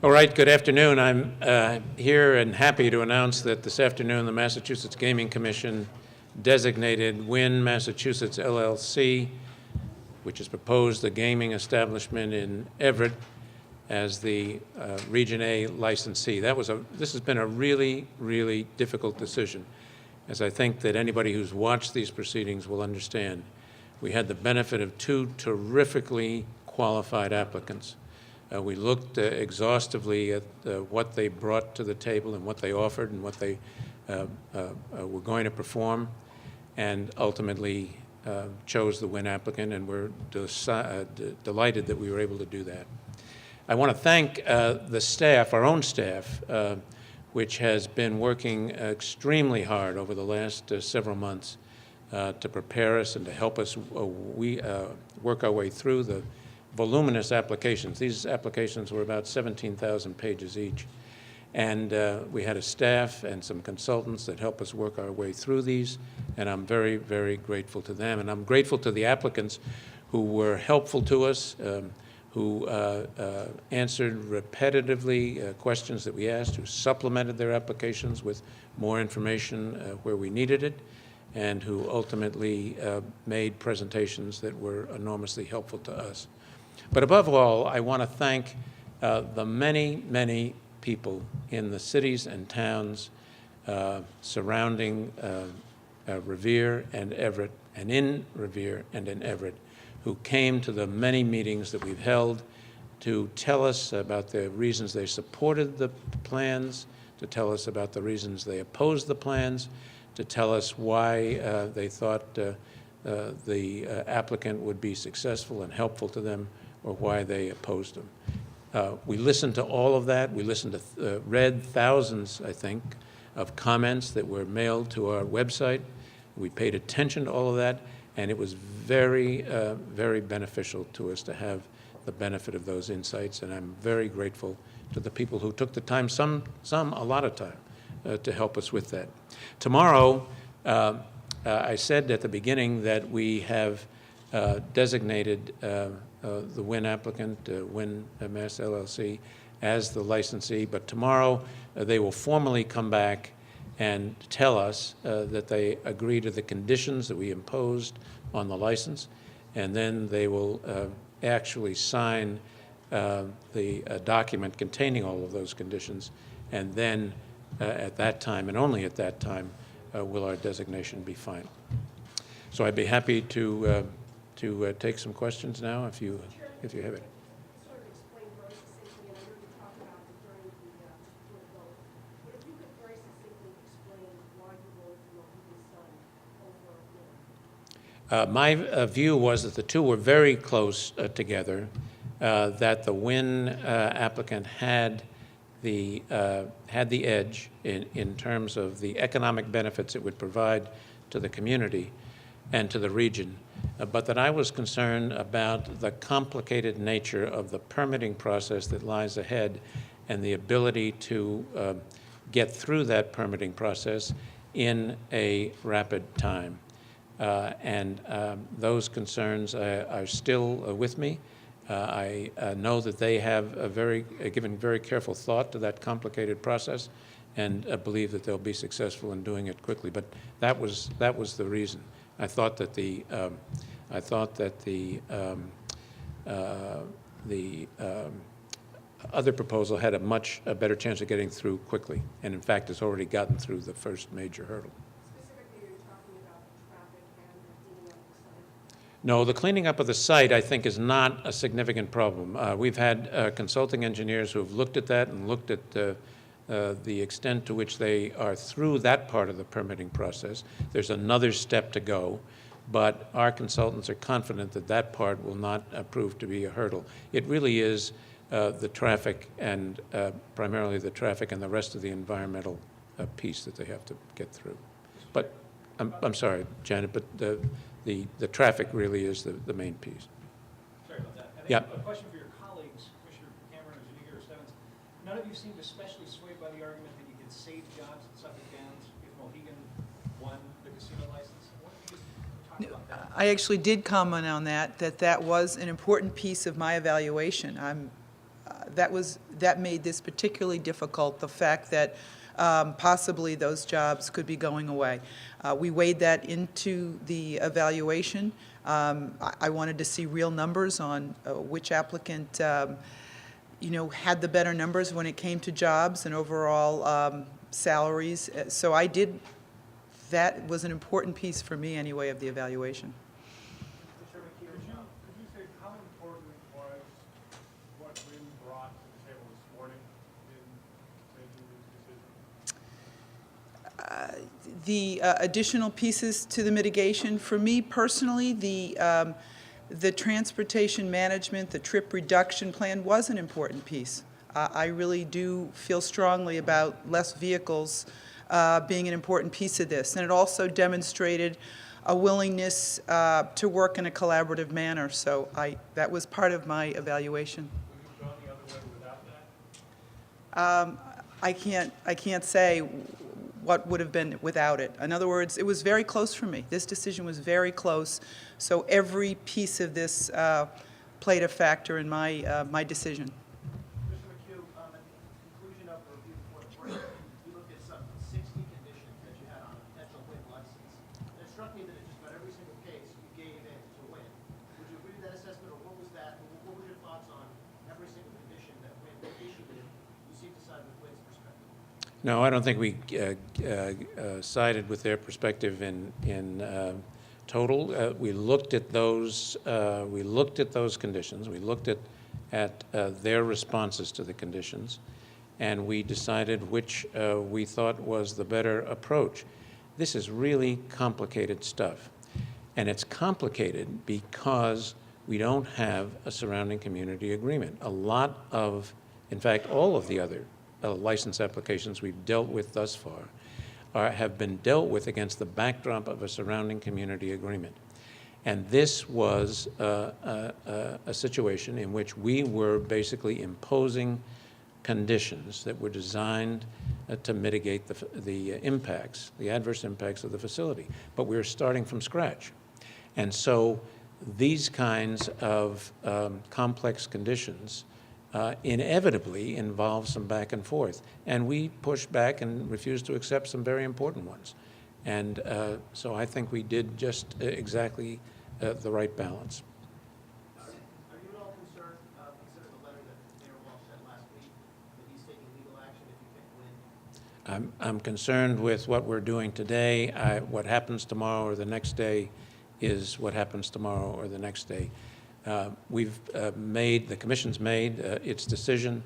All right, good afternoon. I'm here and happy to announce that this afternoon the Massachusetts Gaming Commission designated Wynn Massachusetts LLC, which has proposed a gaming establishment in Everett, as the Region A licensee. This has been a really, really difficult decision, as I think that anybody who's watched these proceedings will understand. We had the benefit of two terrifically qualified applicants. We looked exhaustively at what they brought to the table and what they offered and what they were going to perform, and ultimately chose the Wynn applicant, and we're delighted that we were able to do that. I want to thank the staff, our own staff, which has been working extremely hard over the last several months to prepare us and to help us work our way through the voluminous applications. These applications were about 17,000 pages each. And we had a staff and some consultants that help us work our way through these, and I'm very, very grateful to them. And I'm grateful to the applicants who were helpful to us, who answered repetitively questions that we asked, who supplemented their applications with more information where we needed it, and who ultimately made presentations that were enormously helpful to us. But above all, I want to thank the many, many people in the cities and towns surrounding Revere and Everett, and in Revere and in Everett, who came to the many meetings that we've held to tell us about the reasons they supported the plans, to tell us about the reasons they opposed the plans, to tell us why they thought the applicant would be successful and helpful to them, or why they opposed them. We listened to all of that. We listened to, read thousands, I think, of comments that were mailed to our website. We paid attention to all of that, and it was very, very beneficial to us to have the benefit of those insights, and I'm very grateful to the people who took the time, a lot of time, to help us with that. Tomorrow, I said at the beginning that we have designated the Wynn applicant, Wynn Mass LLC, as the licensee, but tomorrow they will formally come back and tell us that they agree to the conditions that we imposed on the license, and then they will actually sign the document containing all of those conditions, and then at that time, and only at that time, will our designation be final. So I'd be happy to take some questions now if you have it. Sort of explain very succinctly, and I know you talked about it during the vote, but if you could very succinctly explain why you voted for Mohegan Sun over Wynn. My view was that the two were very close together, that the Wynn applicant had the edge in terms of the economic benefits it would provide to the community and to the region, but that I was concerned about the complicated nature of the permitting process that lies ahead and the ability to get through that permitting process in a rapid time. And those concerns are still with me. I know that they have given very careful thought to that complicated process, and believe that they'll be successful in doing it quickly. But that was the reason. I thought that the other proposal had a much better chance of getting through quickly, and in fact has already gotten through the first major hurdle. Specifically, you're talking about the traffic and the cleaning up of the site? No, the cleaning up of the site, I think, is not a significant problem. We've had consulting engineers who have looked at that and looked at the extent to which they are through that part of the permitting process. There's another step to go, but our consultants are confident that that part will not prove to be a hurdle. It really is the traffic, and primarily the traffic and the rest of the environmental piece that they have to get through. But I'm sorry, Janet, but the traffic really is the main piece. Sorry about that. Yeah. A question for your colleagues, Commissioner Cameron and Zuniga or Stevens. None of you seemed especially swayed by the argument that you could save jobs at Suffolk Downs if Mohegan won the casino license. Why don't you just talk about that? I actually did comment on that was an important piece of my evaluation. That was that made this particularly difficult, the fact that possibly those jobs could be going away. We weighed that into the evaluation. I wanted to see real numbers on which applicant had the better numbers when it came to jobs and overall salaries. So that was an important piece for me anyway of the evaluation. Could you say how important was what Wynn brought to the table this morning in making these decisions? The additional pieces to the mitigation, for me personally, the transportation management, the trip reduction plan was an important piece. I really do feel strongly about less vehicles being an important piece of this. And it also demonstrated a willingness to work in a collaborative manner. So that was part of my evaluation. Would you have gone the other way without that? I can't say what would have been without it. In other words, it was very close for me. This decision was very close. So every piece of this played a factor in my decision. Commissioner McHugh, at the conclusion of the review before the break, you looked at some 60 conditions that you had on a potential Wynn license. And it struck me that in just about every single case you gave in to Wynn. Would you agree with that assessment, or what was that? What were your thoughts on every single condition that Wynn issued? You seem to side with Wynn's perspective. No, I don't think we sided with their perspective in total. We looked at those. We looked at those conditions. We looked at their responses to the conditions, and we decided which we thought was the better approach. This is really complicated stuff, and it's complicated because we don't have a surrounding community agreement. A lot of, in fact, all of the other license applications we've dealt with thus far have been dealt with against the backdrop of a surrounding community agreement. And this was a situation in which we were basically imposing conditions that were designed to mitigate the impacts, the adverse impacts of the facility. But we were starting from scratch. And so these kinds of complex conditions inevitably involve some back and forth. And we pushed back and refused to accept some very important ones. And so I think we did just exactly the right balance. Are you at all concerned, considering the letter that Mayor Walsh sent last week, that he's taking legal action if you pick Wynn? I'm concerned with what we're doing today. What happens tomorrow or the next day is what happens tomorrow or the next day. The Commission's made its decision.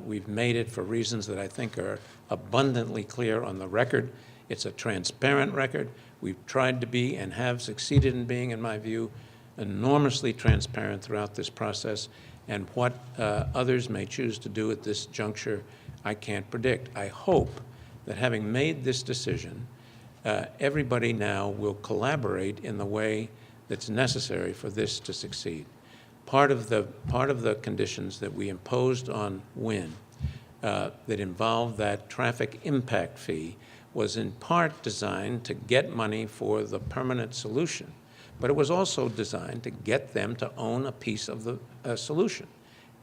We've made it for reasons that I think are abundantly clear on the record. It's a transparent record. We've tried to be and have succeeded in being, in my view, enormously transparent throughout this process. And what others may choose to do at this juncture, I can't predict. I hope that having made this decision, everybody now will collaborate in the way that's necessary for this to succeed. Part of the conditions that we imposed on Wynn that involved that traffic impact fee was in part designed to get money for the permanent solution, but it was also designed to get them to own a piece of the solution.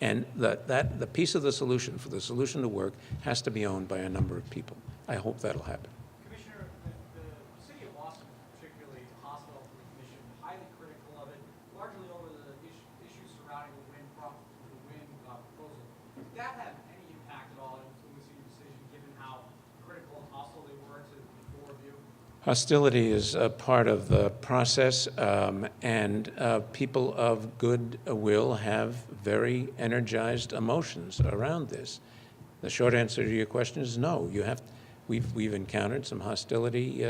And the piece of the solution, for the solution to work, has to be owned by a number of people. I hope that'll happen. Commissioner, the city of Boston is particularly hostile to the commission, highly critical of it, largely over the issues surrounding the Wynn proposal. Did that have any impact at all in influencing your decision, given how critical and hostile they were to the full review? Hostility is a part of the process, and people of good will have very energized emotions around this. The short answer to your question is no. We've encountered some hostility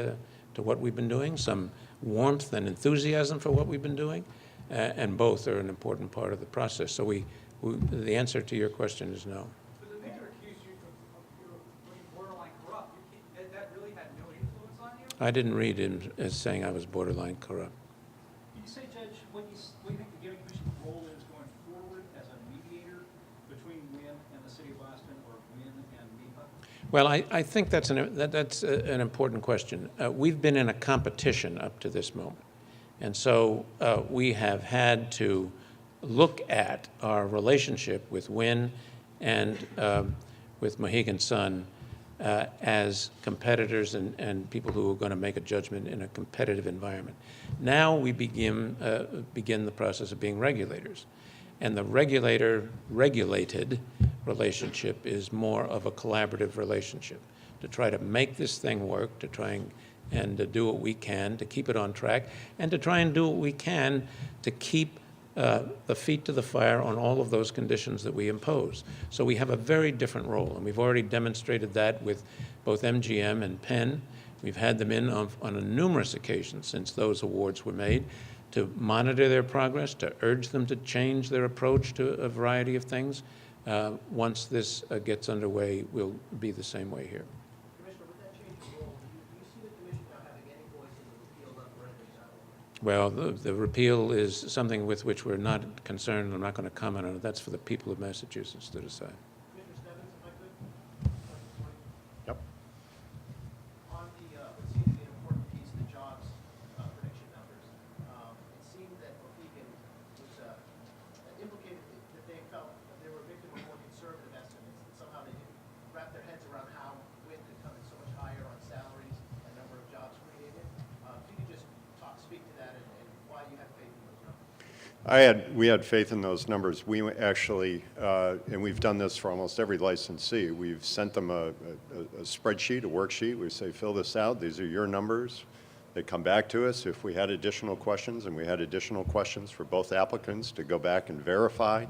to what we've been doing, some warmth and enthusiasm for what we've been doing, and both are an important part of the process. So the answer to your question is no. But the mayor accused you of being borderline corrupt. That really had no influence on you? I didn't read him as saying I was borderline corrupt. Can you say, Judge, what you think the Gaming Commission's role is going forward as a mediator between Wynn and the city of Boston, or Wynn and NEPA? Well, I think that's an important question. We've been in a competition up to this moment. And so we have had to look at our relationship with Wynn and with Mohegan Sun as competitors and people who are going to make a judgment in a competitive environment. Now we begin the process of being regulators. And the regulated relationship is more of a collaborative relationship to try to make this thing work, to try and to do what we can to keep it on track, and to try and do what we can to keep the feet to the fire on all of those conditions that we impose. So we have a very different role, and we've already demonstrated that with both MGM and Penn. We've had them in on numerous occasions since those awards were made to monitor their progress, to urge them to change their approach to a variety of things. Once this gets underway, we'll be the same way here. Commissioner, with that change of role, do you see the commission now having any voice in the repeal referendum settlement? Well, the repeal is something with which we're not concerned. I'm not going to comment on it. That's for the people of Massachusetts to decide. Commissioner Stebbins, if I could? Yep. On the, what seemed to be an important piece, the jobs prediction numbers, it seemed that Mohegan was implicated that they felt that they were a victim of more conservative estimates, that somehow they didn't wrap their heads around how wind could come in so much higher on salaries and number of jobs created. If you could just speak to that and why you have faith in those numbers. We had faith in those numbers. We actually, and we've done this for almost every licensee, we've sent them a spreadsheet, a worksheet. We say, fill this out. These are your numbers. They come back to us if we had additional questions, and we had additional questions for both applicants to go back and verify,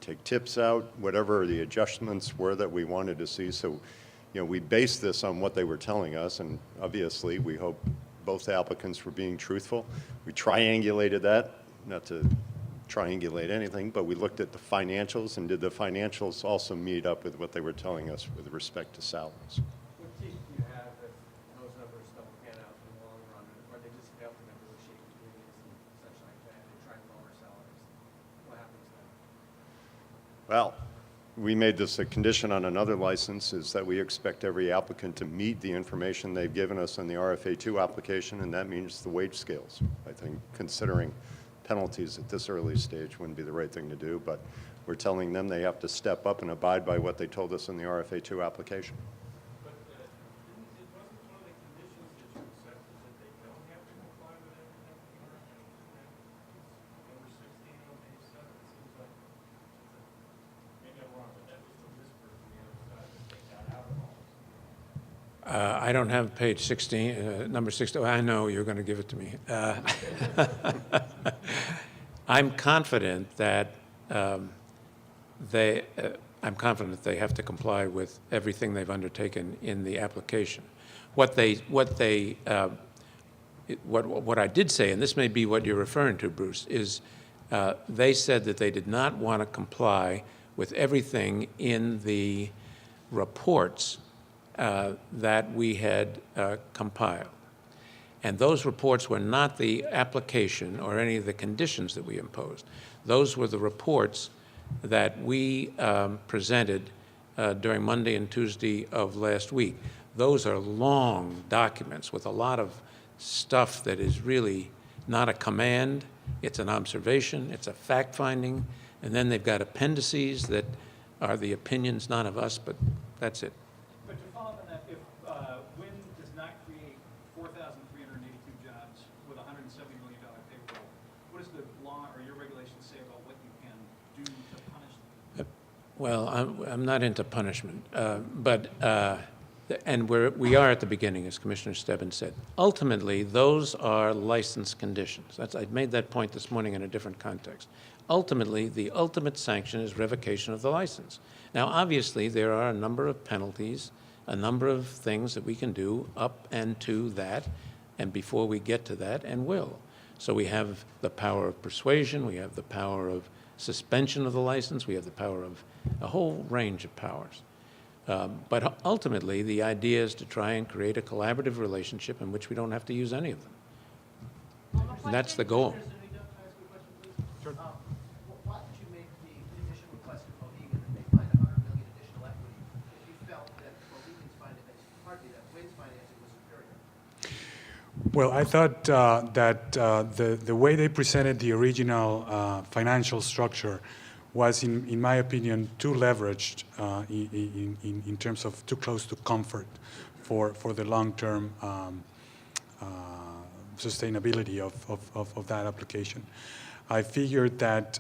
take tips out, whatever the adjustments were that we wanted to see. So, we based this on what they were telling us, and obviously we hope both applicants were being truthful. We triangulated that, not to triangulate anything, but we looked at the financials, and did the financials also meet up with what they were telling us with respect to salaries? What teeth do you have if those numbers don't pan out in the long run, or they just fail to negotiate with unions and such like that, and try and lower salaries? What happens then? Well, we made this a condition on another license, is that we expect every applicant to meet the information they've given us on the RFA2 application, and that means the wage scales. I think considering penalties at this early stage wouldn't be the right thing to do, but we're telling them they have to step up and abide by what they told us in the RFA2 application. But it wasn't one of the conditions that you accepted that they don't have to comply with everything? Number 16 on page 7, it seems like, maybe I'm wrong, but that was the whisper from the other side that they got out of all this. I don't have page 16, number 16. I know you're going to give it to me. I'm confident that they have to comply with everything they've undertaken in the application. What I did say, and this may be what you're referring to, Bruce, is they said that they did not want to comply with everything in the reports that we had compiled. And those reports were not the application or any of the conditions that we imposed. Those were the reports that we presented during Monday and Tuesday of last week. Those are long documents with a lot of stuff that is really not a command. It's an observation, it's a fact-finding, and then they've got appendices that are the opinions not of us, but that's it. But to follow up on that, if wind does not create 4,382 jobs with a $170 million payroll, what does the law or your regulations say about what you can do to punish them? Well, I'm not into punishment, and we are at the beginning, as Commissioner Stebbins said. Ultimately, those are license conditions. I made that point this morning in a different context. Ultimately, the ultimate sanction is revocation of the license. Now, obviously, there are a number of penalties, a number of things that we can do up and to that, and before we get to that, and will. So we have the power of persuasion, we have the power of suspension of the license, we have the power of a whole range of powers. But ultimately, the idea is to try and create a collaborative relationship in which we don't have to use any of them. And that's the goal. Commissioner Zuniga, can I ask you a question, please? Sure. Why did you make the initial request of Mohegan that they find $100 million additional equity if you felt that Mohegan's Wynn's financing was superior? Well, I thought that the way they presented the original financial structure was, in my opinion, too leveraged in terms of too close to comfort for the long-term sustainability of that application. I figured that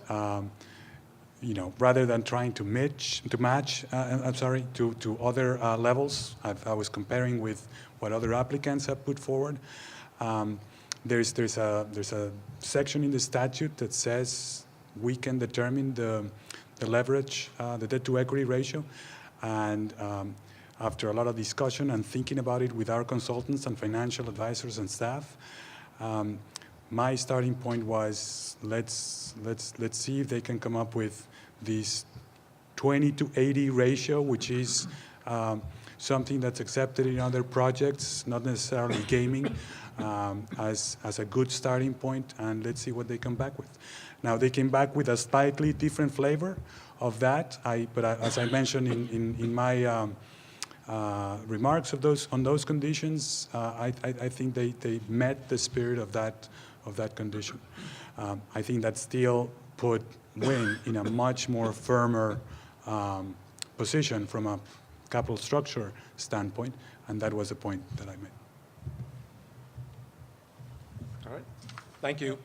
rather than trying to match to other levels, I was comparing with what other applicants have put forward. There's a section in the statute that says we can determine the leverage, the debt-to-equity ratio, and after a lot of discussion and thinking about it with our consultants and financial advisors and staff, my starting point was let's see if they can come up with this 20-to-80 ratio, which is something that's accepted in other projects, not necessarily gaming, as a good starting point, and let's see what they come back with. Now, they came back with a slightly different flavor of that, but as I mentioned in my remarks on those conditions, I think they met the spirit of that condition. I think that still put Wynn in a much more firmer position from a capital structure standpoint, and that was the point that I made. All right. Thank you.